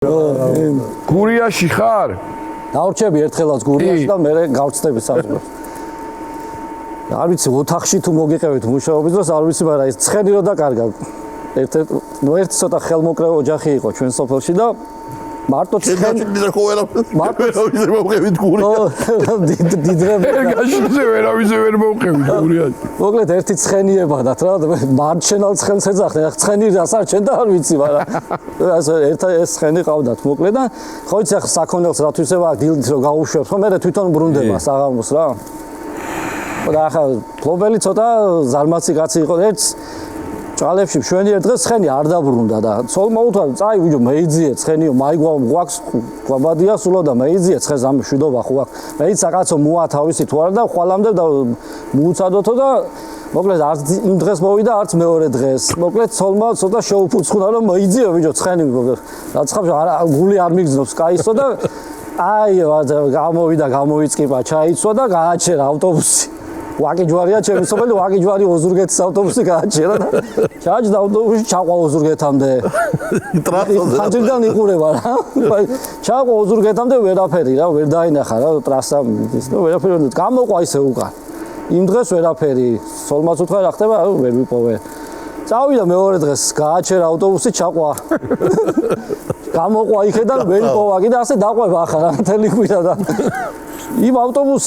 გურიაში ხარ? დავრჩები ერთხელაც გურიაში და მე გავწდები საზღვრებს. არ ვიცი ოთახში თუ მოგიყევით მუშაობის დროს არ ვიცი, მაგრამ ეს ცხენი რო დაკარგა. ერთ ცოტა ხელმოკრე ოჯახი იყო ჩვენ სოფელში და მარტო ცხენი მარტო მოვყევით გურიაში. დიდრები გაშიზე ვერავის ვერ მოვყევით გურიაში. მოკლედ ერთი ცხენი ებადათ რა, მარჩენალ ცხენს ეძახდნენ, ახლა ცხენი დასარჩენ და არ ვიცი, მაგრამ ეს ცხენი ყავდათ მოკლედ და ხო იცი ახლა საქონელს რა თვისება დილით რო გაუშვებს, ხო მე თვითონ ბრუნდება საღამოს რა. და ახლა ფლობელი ცოტა ზარმაცი კაცი იყო ერთს ჭალებში მშვენიერ დღეს ცხენი არ დაბრუნდა და ცოლმა უთხრა წაი ვიჯო მეიძიე ცხენიო მაიგვაქვს გვაბადია სულო და მეიძიე ცხენს ამ მშვიდობა ხო აქვს მეიცა კაცო მოა თავისი თუ არა და ხვალამდე და მოუცადოთო და მოკლედ არც იმ დღეს მოვიდა არც მეორე დღეს მოკლედ ცოლმა ცოტა შეუფუცხუნა რომ მეიძიე ვიჯო ცხენი რაცხავს გული არ მიგზნობს კაისო და აი გამოვიდა გამოვიწყიფა ჩაიცვა და გააჩერა ავტობუსი ვაკი ჯვარია ჩემი სოფელი ვაკი ჯვარი ოზურგეთის ავტობუსი გააჩერა და ჩაჯდა ავტობუსი ჩაყვა ოზურგეთამდე ტრასაზე ხანჯიდან იყურება რა ჩაყვა ოზურგეთამდე ვერაფერი რა ვერ დაინახა რა ტრასა ის ნუ ვერაფერი გამოყვა ისე უკან იმ დღეს ვერაფერი სოლმაც უთხრა რა ხდება ვერ ვიპოვე წავიდა მეორე დღეს გააჩერა ავტობუსი ჩაყვა გამოყვა იქედან ვერ ვიპოვა კიდე ასე დაყვება ახლა რა მთელი კვირა და იმ ავტობუს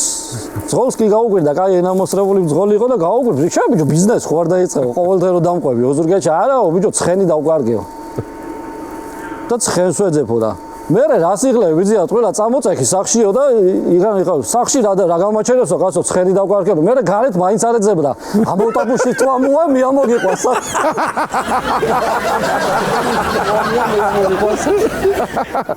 ძღოლს კი გაუკვირდა, კაი ენამოსრებული ძღოლი იყო და გაუკვირდა. შენ ბიჭო ბიზნეს ხო არ დაიწყო, ყოველდღე რო დამყვები, ოზურგეთში არაო, ბიჭო ცხენი დავკარგეო. და ცხენს ვეძებო და მე რას იღლები, ვიძიათ ყველა წამოწექი სახშიო და იგან იყავ, სახში რა გამაჩერებსო, კაცო ცხენი დავკარგეო. მე გარეთ მაინც არ ეძებდა. ამ ავტობუსში თვამოა, მე ამოგიყვას.